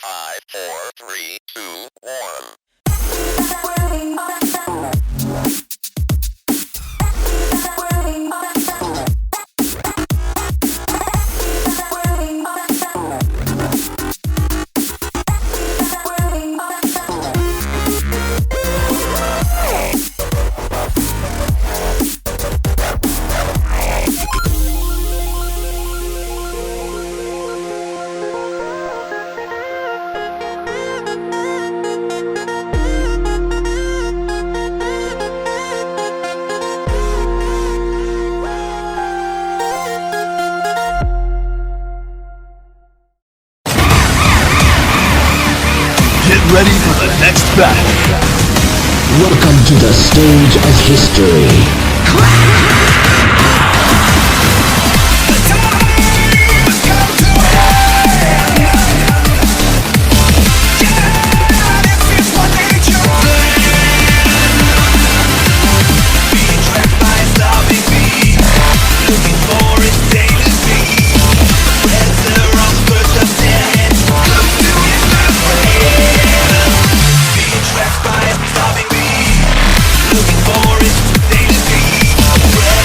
5, 4, 3, 2, 1. Ready for the next battle. Welcome to the stage of history. Looking for it daily.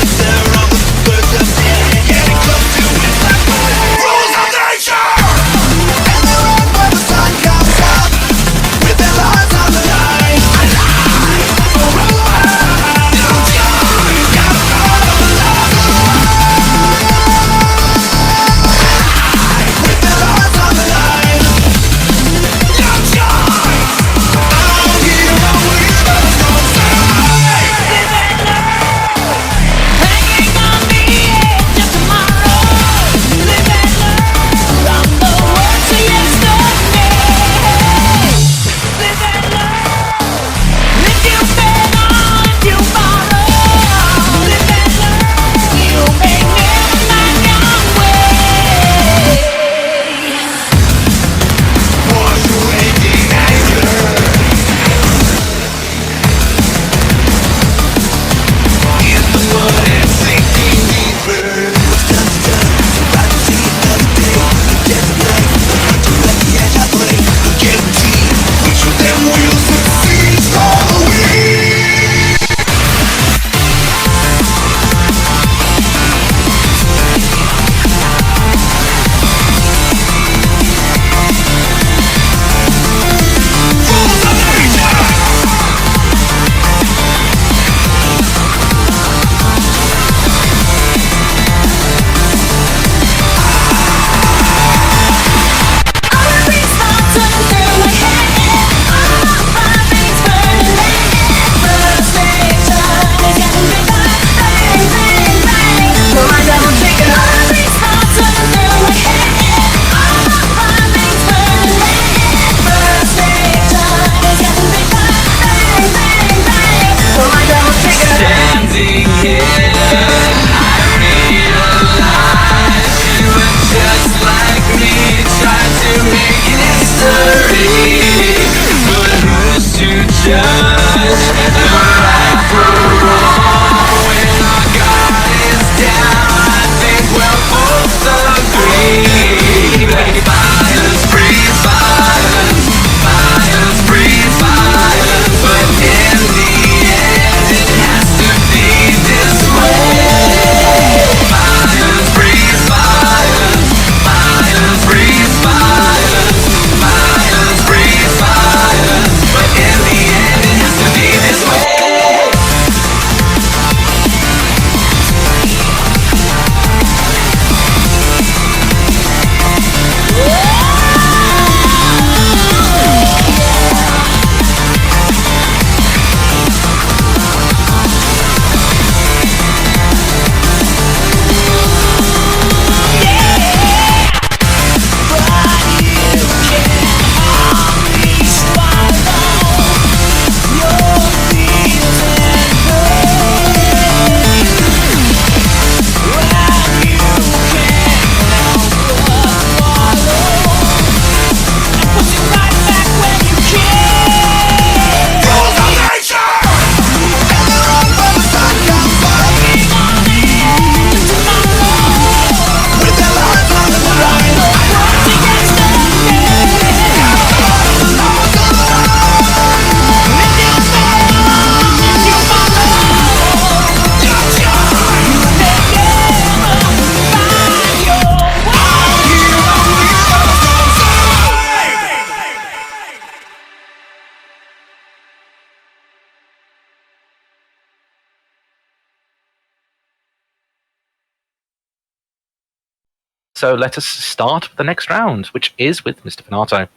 So let us start the next round, which is with Mr. Venato.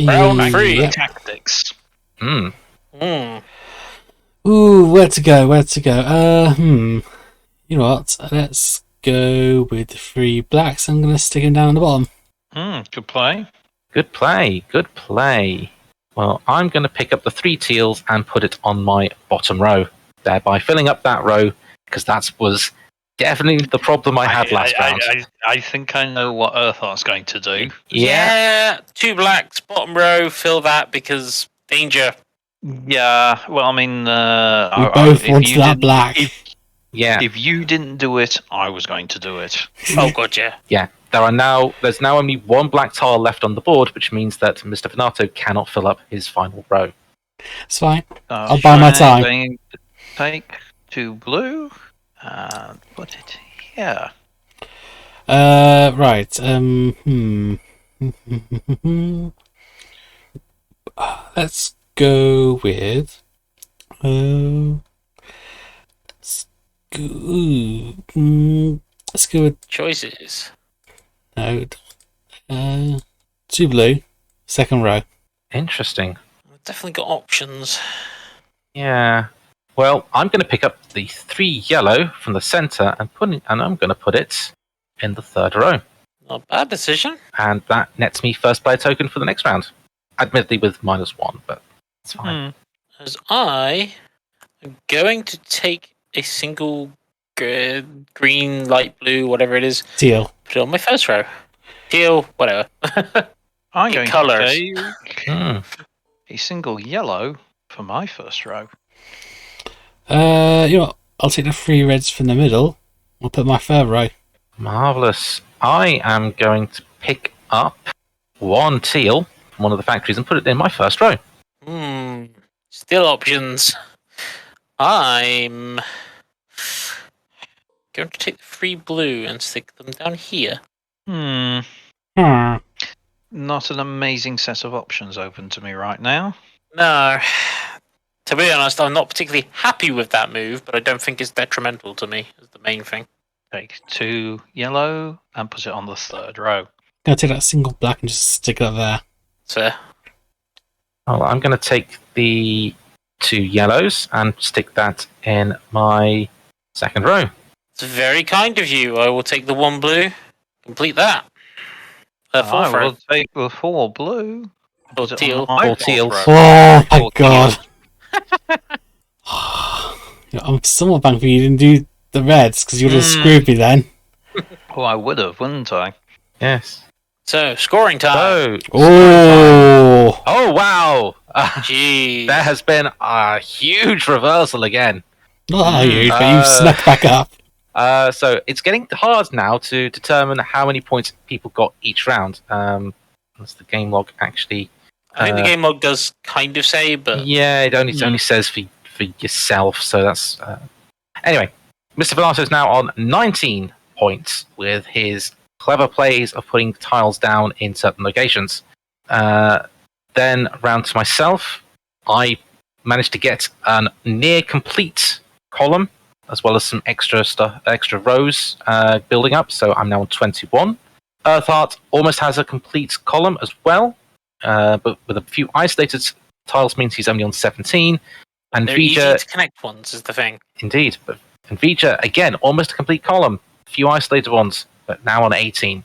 Round 3. Yep. Tactics. Hmm. Ooh, where to go? You know what? Let's go with the 3 blacks. I'm going to stick him down the bottom. Good play. Good play. Good play. Well, I'm going to pick up the 3 teals and put it on my bottom row, thereby filling up that row, because that was definitely the problem I had last round. I think I know what Urtheart's going to do. Yeah. 2 blacks, bottom row, fill that because danger. Yeah, well, I mean... We both wanted that black. Yeah. If you didn't do it, I was going to do it. Oh, gotcha. Yeah. There's now only 1 black tile left on the board, which means that Mr. Venato cannot fill up his final row. It's fine. I'll buy my time. Going to take 2 blue and put it here. Right. Let's go with. Let's go with Choices. no. 2 blue, second row. Interesting. I've definitely got options. Yeah. Well, I'm going to pick up the 3 yellow from the center and I'm going to put it in the 3rd row. Not a bad decision. And that nets me first player token for the next round. Admittedly with -1, but it's fine. As I am going to take a single green, light blue, whatever it is, Teal. put it on my first row. Teal, whatever. I'm going colours. to take a single yellow for my first row. You know what? I'll take the 3 reds from the middle. I'll put my 3rd row. Marvellous. I am going to pick up 1 teal from one of the factories and put it in my first row. Still options. I'm going to take the 3 blue and stick them down here. Not an amazing set of options open to me right now. No. To be honest, I'm not particularly happy with that move, but I don't think it's detrimental to me, is the main thing. Take 2 yellow and put it on the 3rd row. Gonna take that single black and just stick it up there. So, Well, I'm going to take the 2 yellows and stick that in my 2nd row. it's very kind of you. I will take the 1 blue, complete that. 4 I for will it. take the 4 blue. and Or put it teal. on my 4 teals. 4th row. Oh my 4 god. I'm somewhat thankful you didn't do the reds because you would have screwed me then. Oh, I would have, wouldn't I? Yes. So, scoring time. So, Oh, wow! Jeez. There has been a huge reversal again. not you, but you snuck back up. So it's getting hard now to determine how many points people got each round. That's the game log actually. I think the game log does kind of say, but Yeah, it only says for yourself. So that's anyway. Mr. Venato is now on 19 points with his clever plays of putting tiles down in certain locations. Then round to myself, I managed to get a near complete column as well as some extra rows building up. So I'm now on 21. Urtheart almost has a complete column as well, but with a few isolated tiles means he's only on 17. And they're easy Vija, to connect ones is the thing. indeed, but and Vija again almost a complete column. Few isolated ones, but now on 18.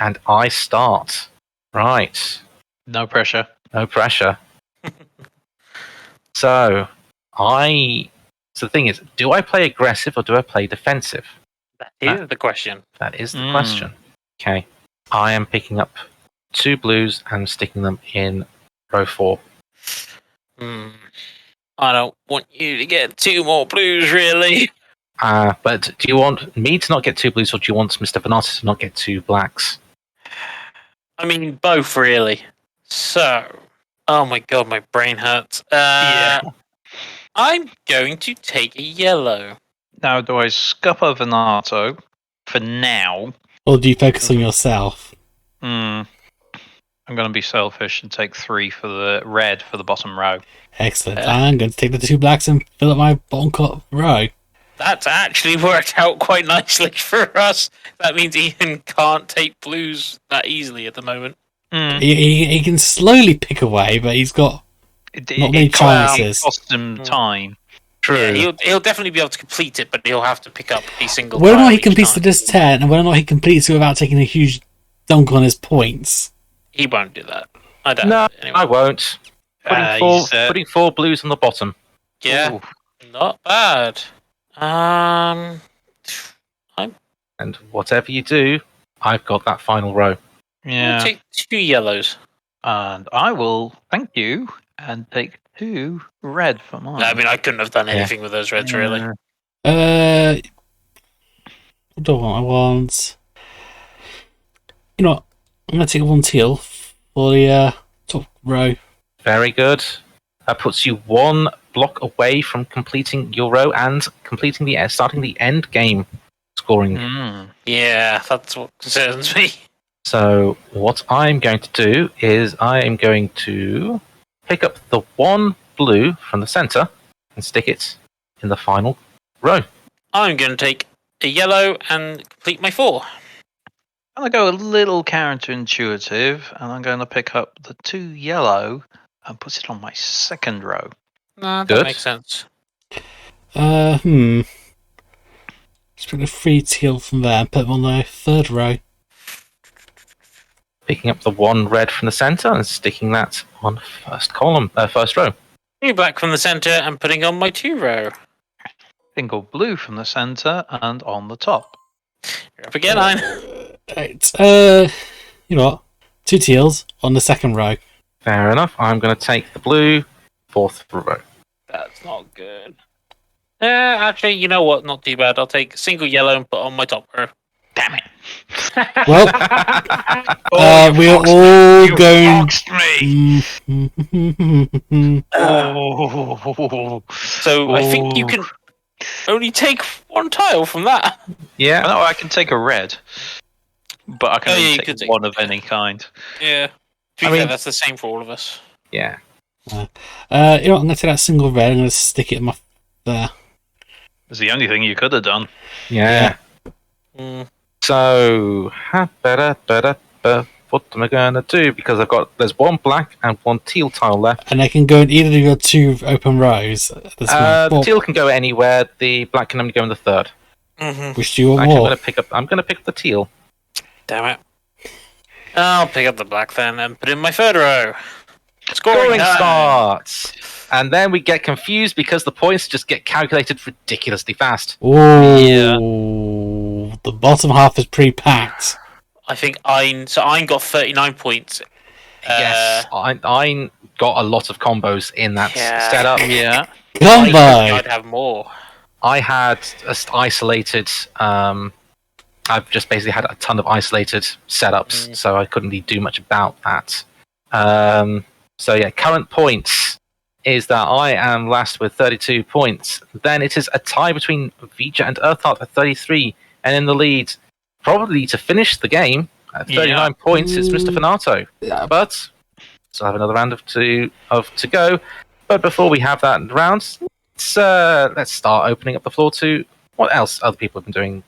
and I start. Right. No pressure. No pressure. So the thing is, do I play aggressive or do I play defensive? That is the question. That is the question. Okay. I am picking up 2 blues and sticking them in row 4. I don't want you to get 2 more blues, really. But do you want me to not get 2 blues or do you want Mr. Venatus to not get 2 blacks? I mean, both, really. So, oh my god, my brain hurts. I'm going to take a yellow. Now, do I scupper Venato for now? Or do you focus on yourself? I'm going to be selfish and take 3 for the red for the bottom row. Excellent. I'm going to take the 2 blacks and fill up my bottom row. That's actually worked out quite nicely for us. That means Ian can't take blues that easily at the moment. He can slowly pick away, but he's got not many chances. It costs him time. True. Yeah, he'll definitely be able to complete it, but he'll have to pick up a single. Whether or not he each completes time. it as 10, and whether or not he completes it without taking a huge dunk on his points. He won't do that. I don't. No, anyway. I won't. Putting 4 blues on the bottom. Yeah, Ooh. not bad. And whatever you do, I've got that final row. Yeah. I'll take 2 yellows. And I will thank you and take 2 red for mine. I mean, I couldn't have done anything with those reds, really. What do I want? You know what? I'm going to take 1 teal for the top row. Very good. That puts you 1 block away from completing your row and completing starting the end game scoring. Yeah, that's what concerns me. So what I'm going to do is I am going to pick up the 1 blue from the center and stick it in the final row. I'm going to take a yellow and complete my 4. I'm going to go a little counterintuitive, and I'm going to pick up the 2 yellow and put it on my second row. Nah, that Good. makes sense. Just pick the 3 teal from there and put them on the third row. Picking up the 1 red from the center and sticking that on first row. 2 black from the center and putting on my 2 row. Single blue from the center and on the top. You're up again, Ian. Right. You know what? 2 teals on the second row. Fair enough. I'm going to take the blue 4th row. That's not good. Actually, you know what? Not too bad. I'll take a single yellow and put on my top row. Damn it! Well, we're all going. So I think you can only take 1 tile from that. Yeah. No, I can take a red, but I can only you take could take 1 of any kind. Yeah. To be fair, that's the same for all of us. Yeah. You know what? I'm going to take that single red. I'm going to stick it in my there. It's the only thing you could have done. Yeah. So, what am I going to do? Because there's 1 black and 1 teal tile left. And they can go in either of your 2 open rows. The teal can go anywhere. The black can only go in the third. Which do you want Actually, more? I'm going to pick up the teal. Damn it. I'll pick up the black then and put in my third row. Scoring starts. And then we get confused because the points just get calculated ridiculously fast. Ooh, the bottom half is pre-packed. I think Ian got 39 points. Yes, I got a lot of combos in that setup. Yeah. Come by. I'd have more. I had isolated. I've just basically had a ton of isolated setups, so I couldn't really do much about that. So yeah, current points is that I am last with 32 points. Then it is a tie between Vija and Urtheart at 33, and in the lead, probably to finish the game at 39 points, it's Mr. Fanato. But still have another round to go. But before we have that round, let's start opening up the floor to what else other people have been doing.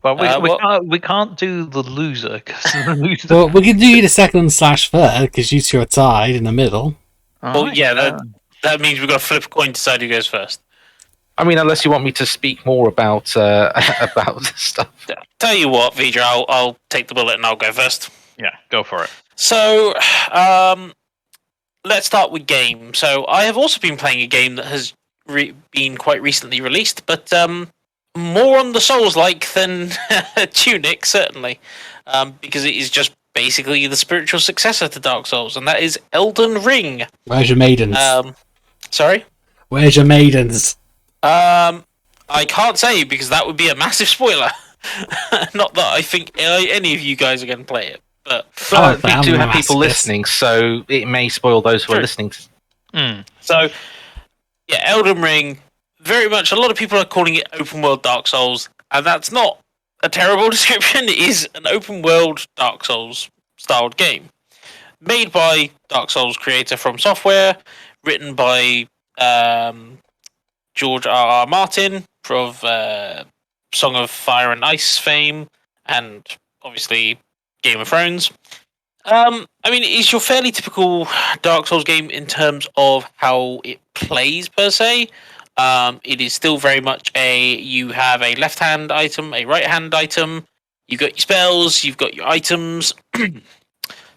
But Well- we can't do the loser because the loser. Well, we can do the second slash third because you two are tied in the middle. Well, Alright, yeah, that means we've got to flip a coin to decide who goes first. I mean, unless you want me to speak more about about stuff. Tell you what, Vidra, I'll take the bullet and I'll go first. yeah, go for it. So, let's start with game. So, I have also been playing a game that has been quite recently released, but more on the Souls-like than Tunic, certainly, because it is just basically the spiritual successor to Dark Souls, and that is Elden Ring. Where's your maidens? Sorry? Where's your maidens? I can't say because that would be a massive spoiler. Not that I think any of you guys are going to play it, but But we I'm do a have people masochist. listening, so it may spoil those who are True. listening. So yeah, Elden Ring. Very much, a lot of people are calling it open world Dark Souls, and that's not a terrible description. It is an open world Dark Souls styled game, made by Dark Souls creator From Software, written by George R.R. Martin of Song of Fire and Ice fame, and obviously Game of Thrones. I mean, it's your fairly typical Dark Souls game in terms of how it plays per se. It is still very much you have a left hand item, a right hand item. You've got your spells, you've got your items.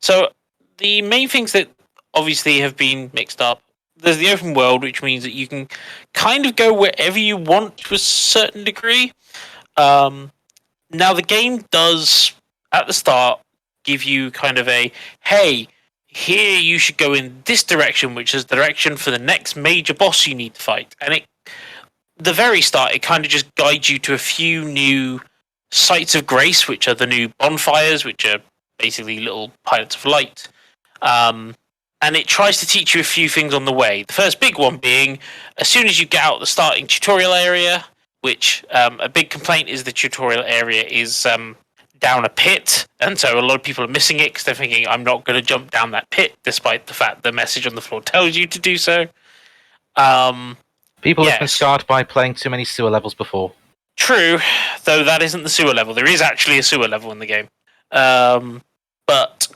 So the main things that obviously have been mixed up. There's the open world, which means that you can kind of go wherever you want to a certain degree. Now the game does at the start give you kind of a, hey, here you should go in this direction, which is the direction for the next major boss you need to fight. And the very start, it kind of just guides you to a few new sites of grace, which are the new bonfires, which are basically little pilots of light. And it tries to teach you a few things on the way. The first big one being, as soon as you get out the starting tutorial area, which a big complaint is the tutorial area is down a pit, and so a lot of people are missing it because they're thinking, I'm not going to jump down that pit, despite the fact the message on the floor tells you to do so. People have been Yes. scarred by playing too many sewer levels before. True, though that isn't the sewer level. There is actually a sewer level in the game. But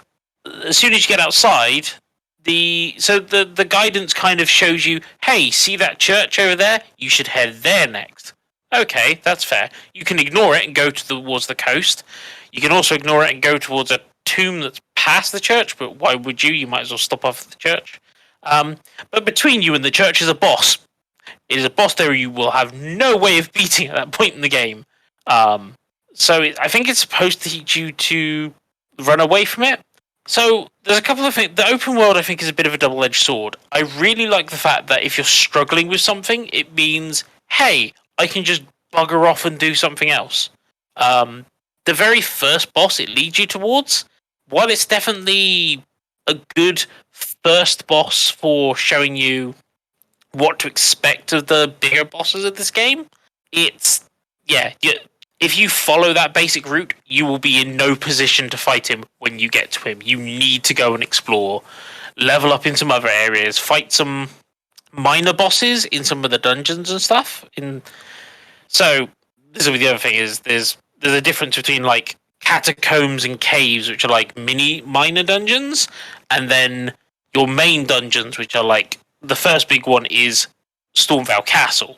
as soon as you get outside, the guidance kind of shows you, hey, see that church over there? You should head there next. Okay, that's fair. You can ignore it and go towards the coast. You can also ignore it and go towards a tomb that's past the church, but why would you? You might as well stop off at the church. But between you and the church is a boss. It is a boss there you will have no way of beating at that point in the game. I think it's supposed to teach you to run away from it. So there's a couple of things. The open world, I think, is a bit of a double-edged sword. I really like the fact that if you're struggling with something, it means, hey, I can just bugger off and do something else. The very first boss it leads you towards, while it's definitely a good first boss for showing you what to expect of the bigger bosses of this game, if you follow that basic route, you will be in no position to fight him when you get to him. You need to go and explore, level up in some other areas, fight some minor bosses in some of the dungeons and stuff. So this is the other thing is there's a difference between like catacombs and caves, which are like mini minor dungeons, and then your main dungeons, which are like the first big one is Stormvale Castle.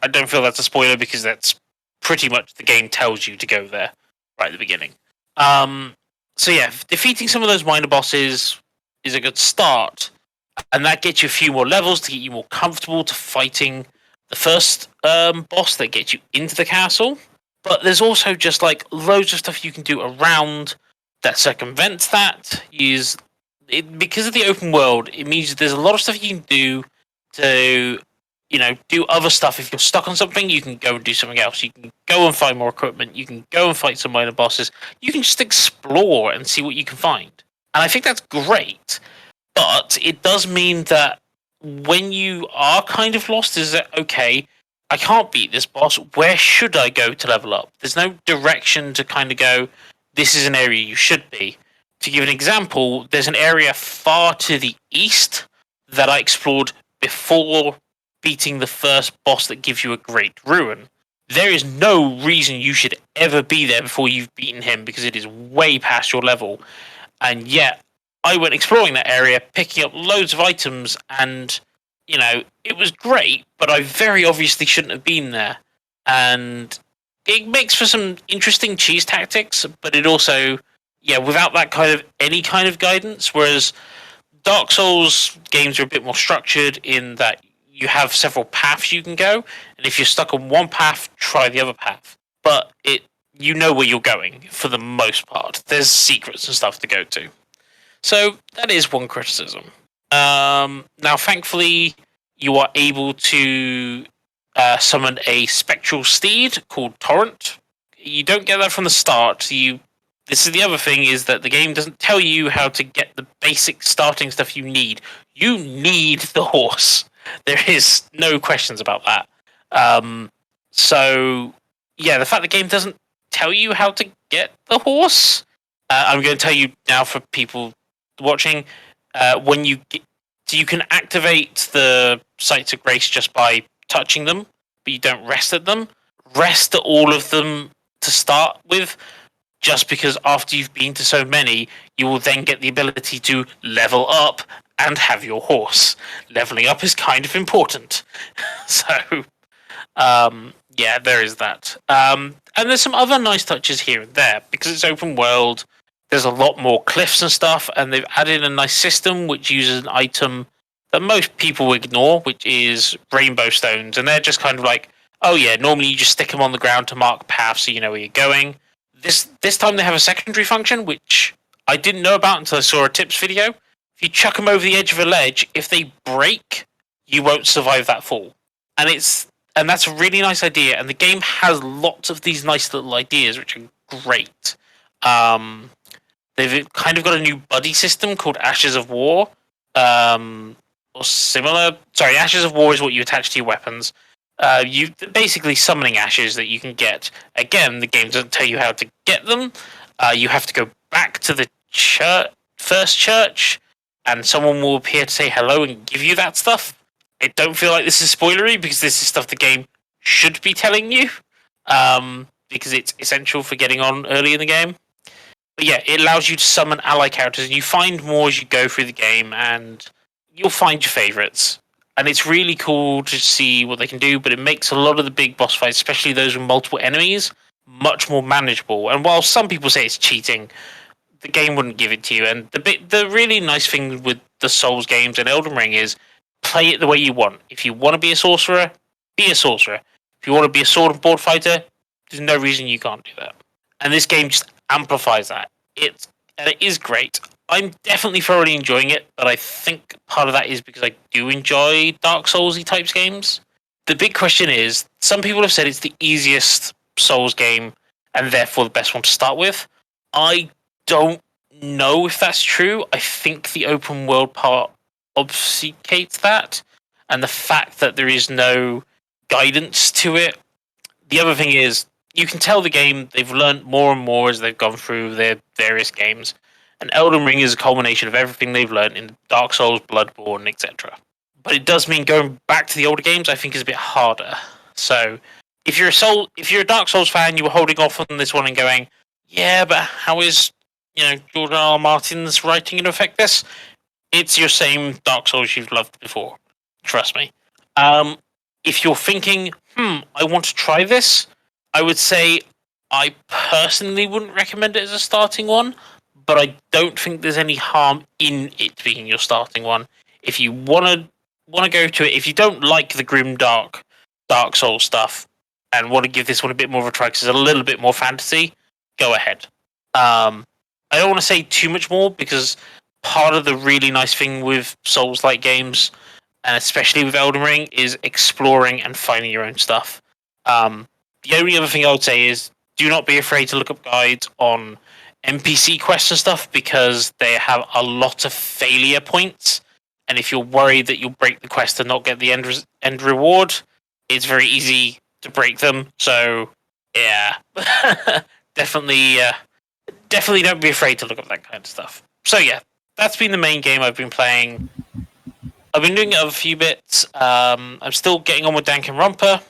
I don't feel that's a spoiler because that's pretty much the game tells you to go there right at the beginning. So yeah, defeating some of those minor bosses is a good start, and that gets you a few more levels to get you more comfortable to fighting the first boss that gets you into the castle. But there's also just like loads of stuff you can do around that circumvents that. Because of the open world, it means there's a lot of stuff you can do to, do other stuff. If you're stuck on something, you can go and do something else. You can go and find more equipment. You can go and fight some minor bosses. You can just explore and see what you can find. And I think that's great. But it does mean that when you are kind of lost, is that, okay, I can't beat this boss. Where should I go to level up? There's no direction to kind of go, this is an area you should be. To give an example, there's an area far to the east that I explored before beating the first boss that gives you a great ruin. there is no reason you should ever be there before you've beaten him, because it is way past your level. And yet, I went exploring that area, picking up loads of items, and, you know, it was great, but I very obviously shouldn't have been there. And it makes for some interesting cheese tactics, but it also, yeah, without that kind of any kind of guidance, whereas Dark Souls games are a bit more structured in that you have several paths you can go, and if you're stuck on one path, try the other path. But you know where you're going for the most part. There's secrets and stuff to go to. So that is one criticism. Now, thankfully, you are able to summon a spectral steed called Torrent. You don't get that from the start. This is the other thing, is that the game doesn't tell you how to get the basic starting stuff you need. You need the horse. There is no questions about that. So, yeah, the fact the game doesn't tell you how to get the horse, I'm going to tell you now for people watching, when you can activate the Sites of Grace just by touching them, but you don't rest at them. Rest at all of them to start with, just because after you've been to so many, you will then get the ability to level up and have your horse. Leveling up is kind of important. So, yeah, there is that. And there's some other nice touches here and there. Because it's open world, there's a lot more cliffs and stuff, and they've added a nice system which uses an item that most people ignore, which is rainbow stones. And they're just kind of like, oh yeah, normally you just stick them on the ground to mark paths so you know where you're going. This time they have a secondary function, which I didn't know about until I saw a tips video. If you chuck them over the edge of a ledge, if they break, you won't survive that fall. And that's a really nice idea, and the game has lots of these nice little ideas, which are great. They've kind of got a new buddy system called Ashes of War, or similar. Sorry, Ashes of War is what you attach to your weapons. You basically summoning ashes that you can get. Again, the game doesn't tell you how to get them. You have to go back to the first church, and someone will appear to say hello and give you that stuff. I don't feel like this is spoilery, because this is stuff the game should be telling you, because it's essential for getting on early in the game. But yeah, it allows you to summon ally characters, and you find more as you go through the game, and you'll find your favourites. And it's really cool to see what they can do, but it makes a lot of the big boss fights, especially those with multiple enemies, much more manageable. And while some people say it's cheating, the game wouldn't give it to you. And the really nice thing with the Souls games and Elden Ring is play it the way you want. If you want to be a sorcerer, be a sorcerer. If you want to be a sword and board fighter, there's no reason you can't do that. And this game just amplifies that. It is great. I'm definitely thoroughly enjoying it, but I think part of that is because I do enjoy Dark Souls-y types games. The big question is, some people have said it's the easiest Souls game and therefore the best one to start with. I don't know if that's true. I think the open world part obfuscates that, and the fact that there is no guidance to it. The other thing is, you can tell the game they've learned more and more as they've gone through their various games. And Elden Ring is a culmination of everything they've learned in Dark Souls, Bloodborne, etc. But it does mean going back to the older games, I think, is a bit harder. So, if you're a Dark Souls fan, you were holding off on this one and going, yeah, but how is George R. Martin's writing going to affect this? It's your same Dark Souls you've loved before. Trust me. If you're thinking, I want to try this, I would say I personally wouldn't recommend it as a starting one. But I don't think there's any harm in it being your starting one. If you want to go to it, if you don't like the grim Dark Souls stuff and want to give this one a bit more of a try because it's a little bit more fantasy, go ahead. I don't want to say too much more, because part of the really nice thing with Souls-like games, and especially with Elden Ring, is exploring and finding your own stuff. The only other thing I would say is, do not be afraid to look up guides on NPC quests and stuff, because they have a lot of failure points, and if you're worried that you'll break the quest and not get the end reward, it's very easy to break them. So yeah, definitely don't be afraid to look up that kind of stuff. So yeah, that's been the main game I've been playing. I've been doing a few bits. I'm still getting on with Danganronpa.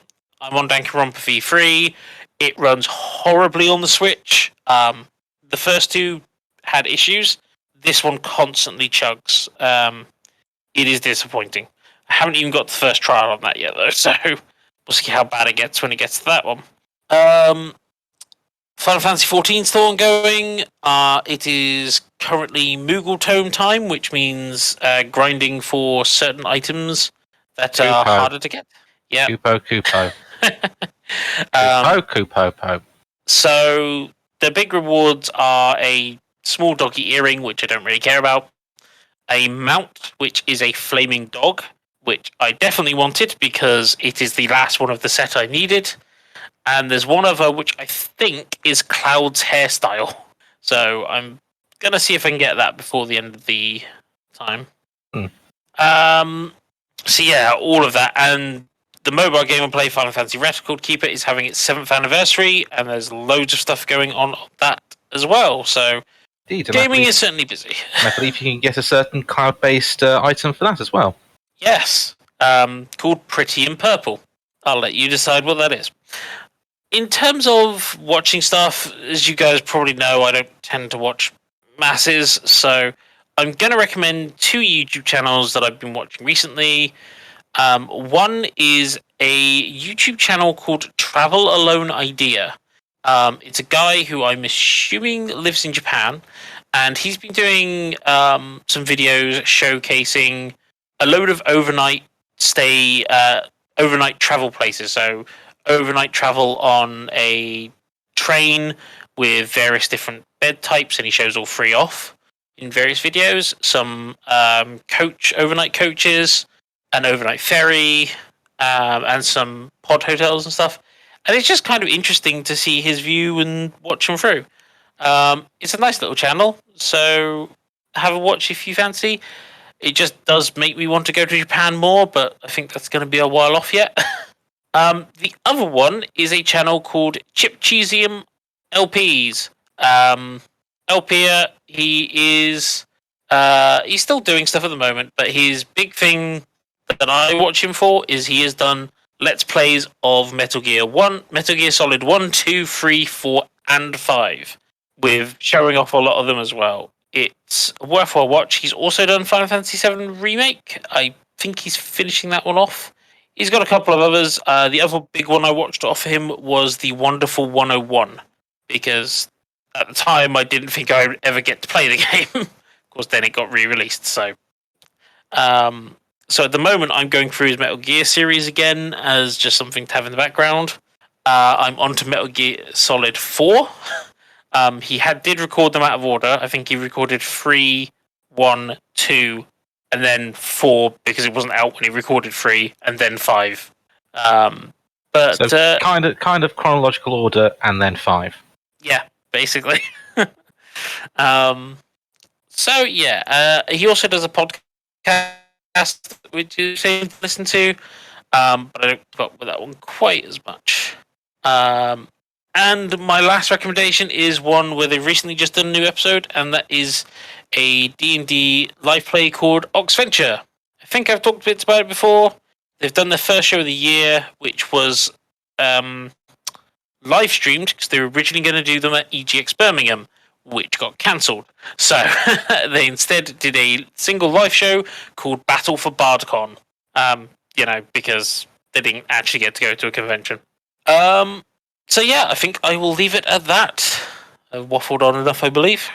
I'm on Danganronpa V3. It runs horribly on the Switch. The first two had issues. This one constantly chugs. It is disappointing. I haven't even got the first trial on that yet, though, so we'll see how bad it gets when it gets to that one. Final Fantasy XIV still ongoing. It is currently Moogle Tome time, which means grinding for certain items that are harder to get. Yeah. Kupo. Kupo. So the big rewards are a small doggy earring, which I don't really care about. A mount, which is a flaming dog, which I definitely wanted because it is the last one of the set I needed. And there's one other which I think is Cloud's hairstyle. So I'm going to see if I can get that before the end of the time. So yeah, all of that. And the mobile game I play, Final Fantasy Record Keeper, is having its 7th anniversary. And there's loads of stuff going on that as well. So Indeed, gaming is certainly busy. I believe you can get a certain cloud-based item for that as well. Yes. Called Pretty in Purple. I'll let you decide what that is. In terms of watching stuff, as you guys probably know, I don't tend to watch masses, so I'm going to recommend 2 YouTube channels that I've been watching recently. One is a YouTube channel called Travel Alone Idea. It's a guy who I'm assuming lives in Japan, and he's been doing some videos showcasing a load of overnight travel places. So overnight travel on a train with various different bed types, and he shows all 3 off in various videos. Some overnight coaches, an overnight ferry, and some pod hotels and stuff. And it's just kind of interesting to see his view and watch him through. It's a nice little channel, so have a watch if you fancy. It just does make me want to go to Japan more, but I think that's going to be a while off yet. The other one is a channel called Chipcheesium LPs. LP, he's still doing stuff at the moment, but his big thing that I watch him for is he has done Let's Plays of Metal Gear Solid 1, 2, 3, 4, and 5, with showing off a lot of them as well. It's a worthwhile watch. He's also done Final Fantasy VII Remake. I think he's finishing that one off. He's got a couple of others. The other big one I watched off him was the Wonderful 101, because at the time I didn't think I would ever get to play the game. Of course, then it got re-released. So at the moment, I'm going through his Metal Gear series again as just something to have in the background. I'm on to Metal Gear Solid 4. He did record them out of order. I think he recorded 3, 1, 2, and then 4 because it wasn't out when he recorded 3, and then 5. So kind of chronological order, and then 5. Yeah, basically. So yeah, he also does a podcast which you seem to listen to, but I don't keep up with that one quite as much. And my last recommendation is one where they've recently just done a new episode, and that is a D&D live play called Oxventure. I think I've talked a bit about it before. They've done their first show of the year, which was live streamed because they were originally going to do them at EGX Birmingham, which got cancelled. So they instead did a single live show called Battle for BardCon, because they didn't actually get to go to a convention. So yeah, I think I will leave it at that. I've waffled on enough, I believe.